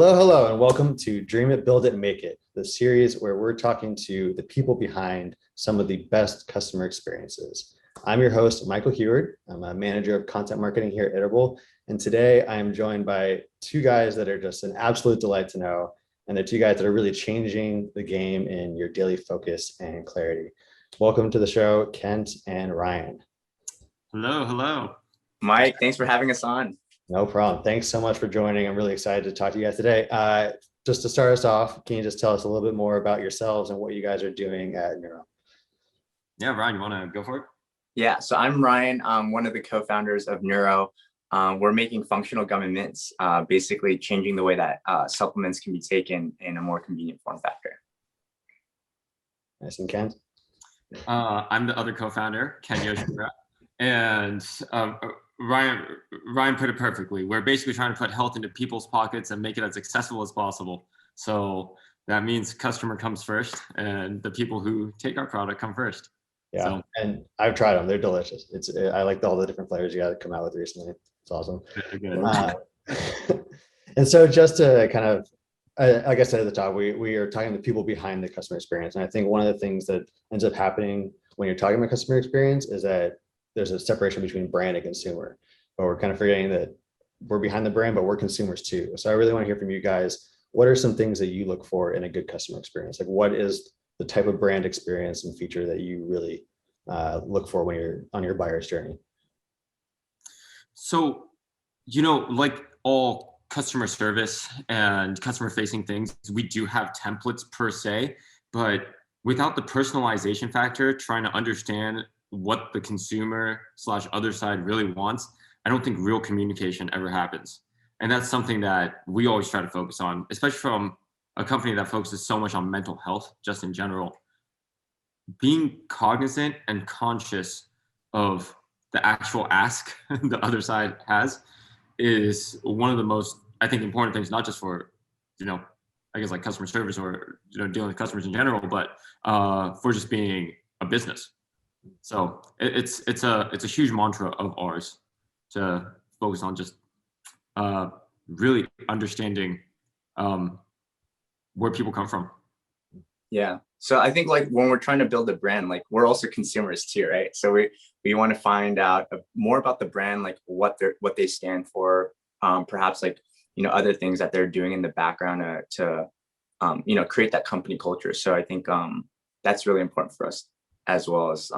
Hello, hello, and welcome to Dream It, Build It, Make It, the series where we're talking to the people behind some of the best customer experiences. I'm your host, Michael Heward. I'm a manager of content marketing here at Iterable. And today I am joined by two guys that are just an absolute delight to know. And they're two guys that are really changing the game in your daily focus and clarity. Welcome to the show, Kent and Ryan. Hello, hello. Mike, thanks for having us on. No problem. Thanks so much for joining. I'm really excited to talk to you guys today. Just to start us off, can you just tell us a little bit more about yourselves and what you guys are doing at Neuro? Yeah, Ryan, you want to go for it? Yeah, so I'm Ryan. I'm one of the co-founders of Neuro. We're making functional gum and mints, basically changing the way that supplements can be taken in a more convenient form factor. Nice. And Kent? I'm the other co-founder, Kent Yoshimura. And Ryan put it perfectly. We're basically trying to put health into people's pockets and make it as accessible as possible. So that means customer comes first and the people who take our product come first. Yeah, so, and I've tried them. They're delicious. I like all the different flavors you got to come out with recently. It's awesome. And so just to kind of, like I said at the top, we are talking to the people behind the customer experience. And I think one of the things that ends up happening when you're talking about customer experience is that there's a separation between brand and consumer, but we're kind of forgetting that we're behind the brand, but we're consumers too. So I really want to hear from you guys. What are some things that you look for in a good customer experience? Like what is the type of brand experience and feature that you really look for when you're on your buyer's journey? So, like all customer service and customer facing things, we do have templates per se, but without the personalization factor, trying to understand what the consumer / other side really wants, I don't think real communication ever happens. And that's something that we always try to focus on, especially from a company that focuses so much on mental health, just in general. Being cognizant and conscious of the actual ask the other side has is one of the most, I think, important things, not just for, I guess like customer service or, dealing with customers in general, but for just being a business. So it's a huge mantra of ours to focus on just really understanding where people come from. Yeah. So I think like when we're trying to build a brand, like we're also consumers too, right? So we want to find out more about the brand, like what they stand for, perhaps like, other things that they're doing in the background to create that company culture. So I think that's really important for us, as well as,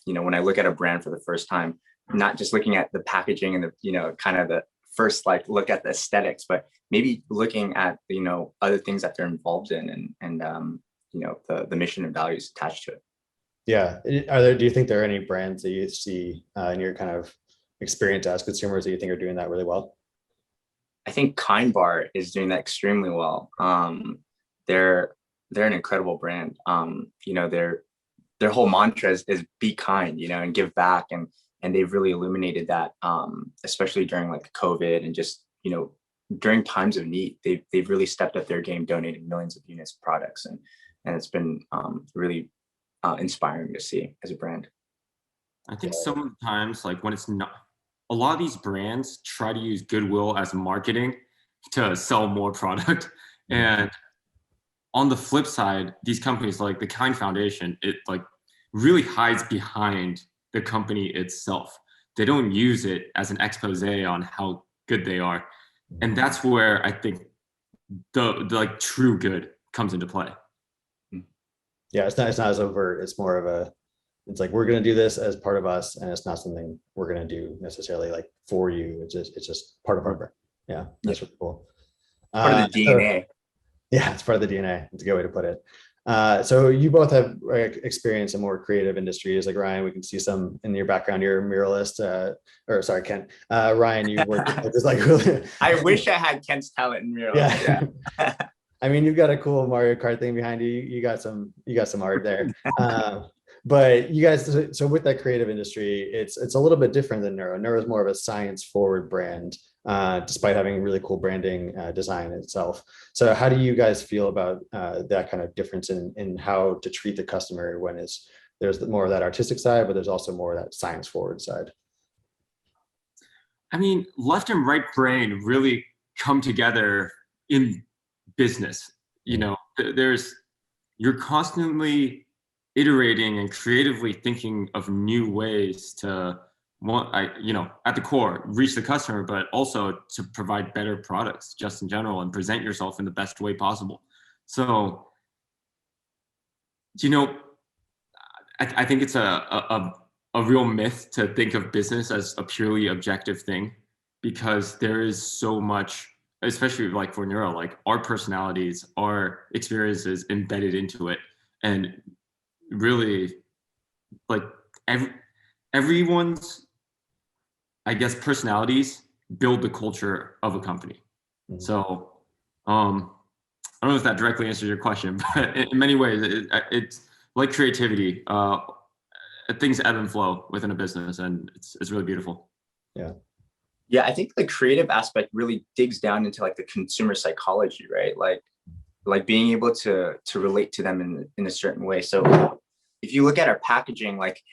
when I look at a brand for the first time, not just looking at the packaging and the, kind of the first like look at the aesthetics, but maybe looking at, other things that they're involved in and the mission and values attached to it. Yeah. Do you think there are any brands that you see in your kind of experience as consumers that you think are doing that really well? I think Kind Bar is doing that extremely well. They're an incredible brand. Their whole mantra is be kind, and give back. And they've really illuminated that, especially during like COVID and just, during times of need, they've really stepped up their game, donating millions of units of products. And it's been really inspiring to see as a brand. I think sometimes like when it's not, a lot of these brands try to use goodwill as marketing to sell more product. And on the flip side, these companies like the Kind Foundation, it like really hides behind the company itself. They don't use it as an expose on how good they are. And that's where I think the like true good comes into play. Yeah, it's not as overt. It's more of it's like, we're going to do this as part of us. And it's not something we're going to do necessarily like for you. It's just part of our brand. Yeah, that's really cool. Part of the DNA. Yeah, it's part of the DNA. It's a good way to put it. So you both have experience in more creative industries. Like Ryan, we can see some in your background. You're a muralist, or sorry, Kent. Ryan, you work just like. I wish I had Kent's talent in murals. Yeah. I mean, you've got a cool Mario Kart thing behind you. You got some art there. But you guys, so with that creative industry, it's a little bit different than Neuro. Neuro is more of a science forward brand, despite having really cool branding design itself. So how do you guys feel about that kind of difference in how to treat the customer when there's more of that artistic side, but there's also more of that science forward side? I mean, left and right brain really come together in business. You're constantly iterating and creatively thinking of new ways to at the core reach the customer, but also to provide better products just in general and present yourself in the best way possible. So I think it's a real myth to think of business as a purely objective thing, because there is so much, especially like for Neuro, like our personalities, our experiences embedded into it. And really, like everyone's, I guess, personalities build the culture of a company. Mhm. So I don't know if that directly answers your question, but in many ways, it's like creativity. Things ebb and flow within a business, and it's really beautiful. Yeah. Yeah, I think the creative aspect really digs down into like the consumer psychology, right? Like being able to relate to them in a certain way. So if you look at our packaging, like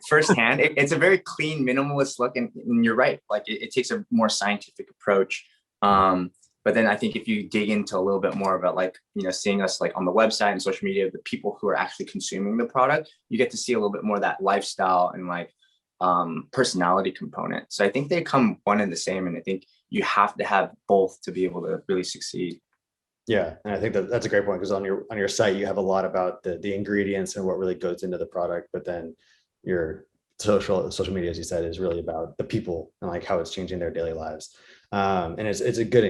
firsthand, it's a very clean, minimalist look, and you're right. Like it takes a more scientific approach. But then I think if you dig into a little bit more about like, seeing us like on the website and social media, the people who are actually consuming the product, you get to see a little bit more of that lifestyle and like personality component. So I think they come one and the same. And I think you have to have both to be able to really succeed. Yeah, and I think that's a great point, because on your site you have a lot about the ingredients and what really goes into the product, but then your social media, as you said, is really about the people and like how it's changing their daily lives. And it's a good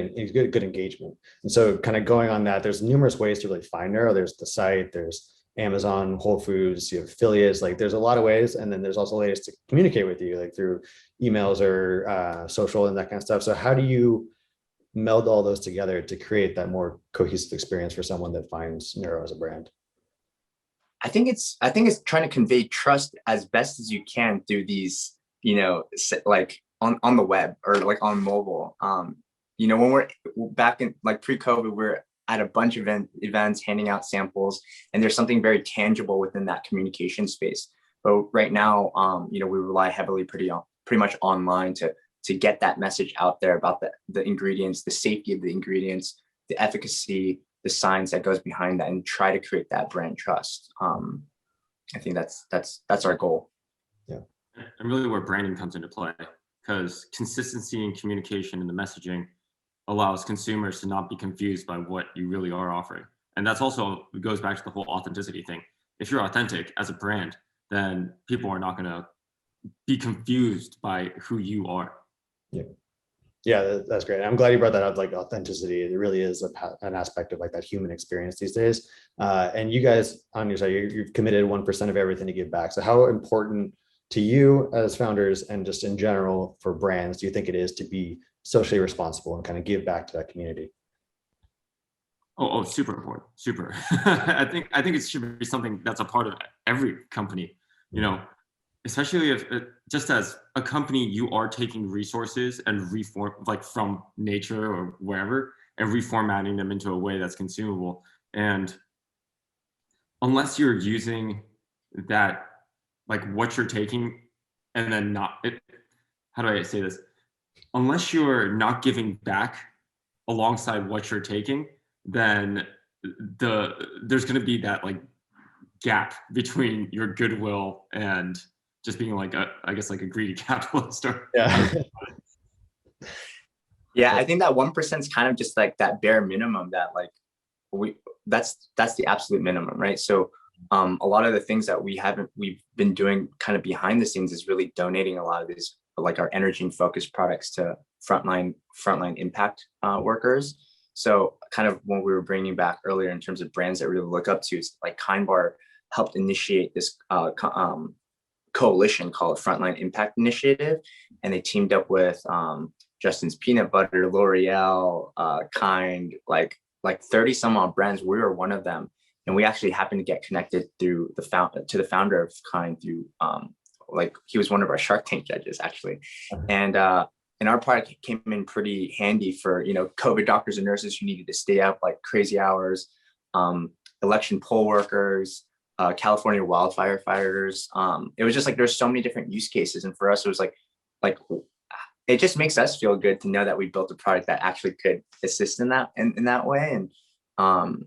engagement. And so kind of going on that, there's numerous ways to really find Neuro. There's the site, there's Amazon, Whole Foods, you have affiliates, like there's a lot of ways. And then there's also ways to communicate with you, like through emails or social and that kind of stuff. So how do you meld all those together to create that more cohesive experience for someone that finds Neuro as a brand? I think it's trying to convey trust as best as you can through these, like on the web or like on mobile. When we're back in like pre-COVID, we're at a bunch of events handing out samples, and there's something very tangible within that communication space. But right now, we rely heavily pretty much online to get that message out there about the ingredients, the safety of the ingredients, the efficacy, the science that goes behind that, and try to create that brand trust. I think that's our goal. Yeah. And really where branding comes into play, because consistency in communication and the messaging allows consumers to not be confused by what you really are offering. And that's also, it goes back to the whole authenticity thing. If you're authentic as a brand, then people are not going to be confused by who you are. Yeah. Yeah, that's great. I'm glad you brought that up, like authenticity. It really is an aspect of like that human experience these days. And you guys on your side, you've committed 1% of everything to give back. So how important to you as founders and just in general for brands do you think it is to be socially responsible and kind of give back to that community? Oh, super important. Super. I think it should be something that's a part of every company, especially if just as a company, you are taking resources and like from nature or wherever and reformatting them into a way that's consumable. And unless you're using that, like what you're taking and then how do I say this? Unless you're not giving back alongside what you're taking, then there's going to be that like gap between your goodwill and just being like I guess like a greedy capitalist. Yeah. Yeah, I think that 1% is kind of just like that bare minimum that like that's the absolute minimum, right? So a lot of the things that we've been doing kind of behind the scenes is really donating a lot of these like our energy and focus products to frontline impact workers. So kind of when we were bringing back earlier in terms of brands that we really look up to, is like Kind Bar helped initiate this coalition called Frontline Impact Initiative, and they teamed up with Justin's Peanut Butter, L'Oreal, Kind, like 30 some odd brands. We were one of them, and we actually happened to get connected through the founder of Kind through like he was one of our Shark Tank judges actually, and our product came in pretty handy for COVID doctors and nurses who needed to stay up like crazy hours, election poll workers, California wildfire fighters. It was just like there's so many different use cases, and for us it was like it just makes us feel good to know that we built a product that actually could assist in that way. And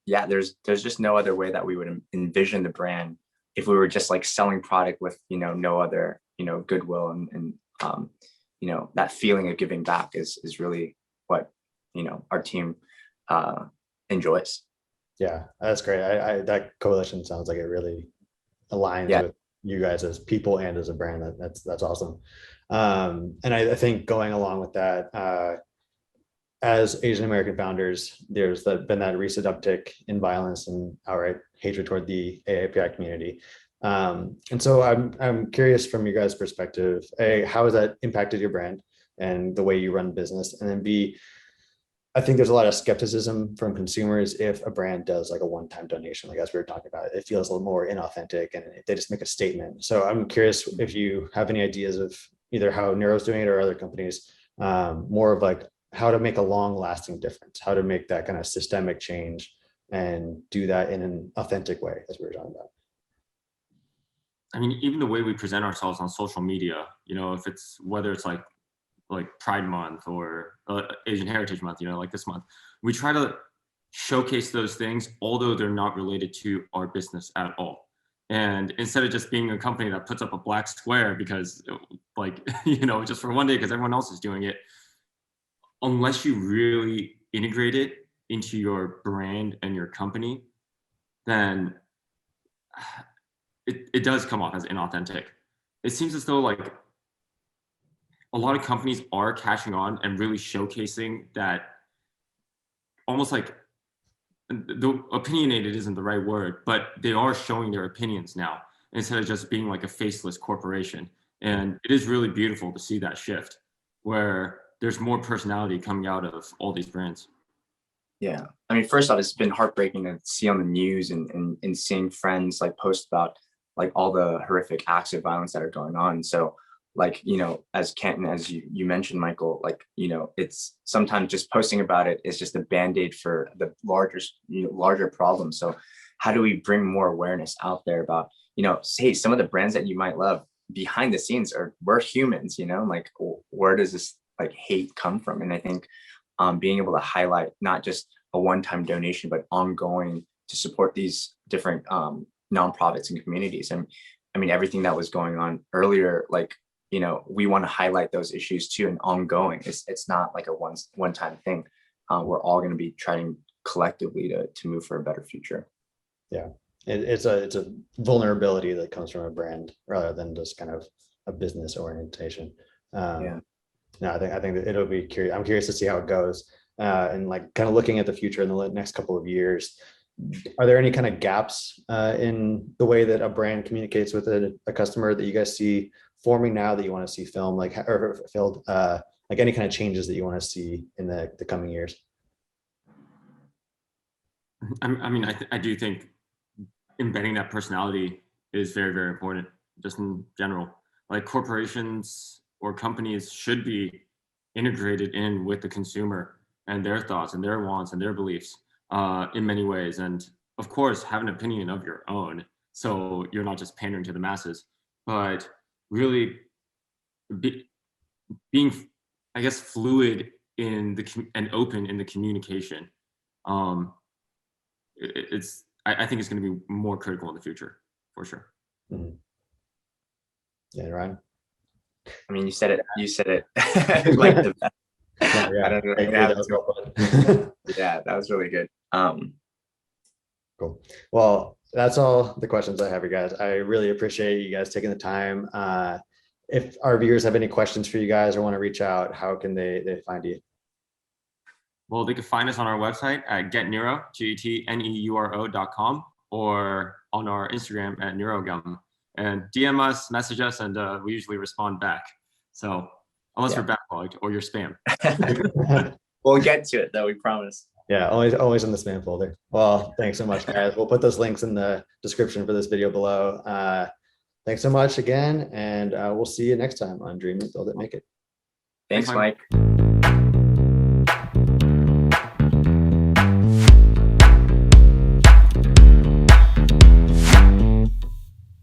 yeah, there's just no other way that we would envision the brand if we were just like selling product with, no other, goodwill and that feeling of giving back is really what, our team enjoys. Yeah, that's great. That coalition sounds like it really aligns Yeah. with you guys as people and as a brand. That's awesome. And I think going along with that, as Asian American founders, there's been that recent uptick in violence and outright hatred toward the AAPI community. And so I'm curious from your guys' perspective, A, how has that impacted your brand and the way you run business? And then B, I think there's a lot of skepticism from consumers if a brand does like a one-time donation, like as we were talking about, it feels a little more inauthentic and they just make a statement. So I'm curious if you have any ideas of either how Neuro's doing it or other companies, more of like how to make a long-lasting difference, how to make that kind of systemic change and do that in an authentic way, as we were talking about. I mean, even the way we present ourselves on social media, if it's whether it's like Pride Month or Asian Heritage Month, like this month, we try to showcase those things, although they're not related to our business at all. And instead of just being a company that puts up a black square because just for one day because everyone else is doing it, unless you really integrate it into your brand and your company, then it does come off as inauthentic. It seems as though like a lot of companies are catching on and really showcasing that, almost like the opinionated isn't the right word, but they are showing their opinions now instead of just being like a faceless corporation. And it is really beautiful to see that shift where there's more personality coming out of all these brands. Yeah. I mean, first off, it's been heartbreaking to see on the news and seeing friends like post about like all the horrific acts of violence that are going on. So like, as Kent and as you mentioned, Michael, like, it's sometimes just posting about it is just a band-aid for the larger problem. So how do we bring more awareness out there about, say some of the brands that you might love behind the scenes we're humans, like where does this like hate come from? And I think being able to highlight not just a one-time donation, but ongoing to support these different nonprofits and communities. And I mean, everything that was going on earlier, like, we want to highlight those issues too and ongoing. It's not like a one-time thing. We're all going to be trying collectively to move for a better future. Yeah, it's a vulnerability that comes from a brand rather than just kind of a business orientation. Yeah. No, I think that it'll be curious. I'm curious to see how it goes, and like kind of looking at the future in the next couple of years. Are there any kind of gaps in the way that a brand communicates with a customer that you guys see forming now that you want to see filled, like any kind of changes that you want to see in the coming years? I mean, I do think embedding that personality is very, very important, just in general. Like corporations or companies should be integrated in with the consumer and their thoughts and their wants and their beliefs in many ways. And of course, have an opinion of your own, so you're not just pandering to the masses, but really being, I guess, fluid and open in the communication. I think it's going to be more critical in the future, for sure. Mm-hmm. Yeah, Ryan. I mean, you said it like the best. Yeah, I don't know. Yeah, that was really good. Cool. Well, that's all the questions I have, you guys. I really appreciate you guys taking the time. If our viewers have any questions for you guys or want to reach out, how can they find you? Well, they can find us on our website at getneuro, GETNEURO.com, or on our Instagram at neurogum. And DM us, message us, and we usually respond back. So unless you're backlogged or you're spam. We'll get to it though, we promise. Yeah, always in the spam folder. Well, thanks so much, guys. We'll put those links in the description for this video below. Thanks so much again, and we'll see you next time on Dream It, Build It, Make It. Thanks, Mike.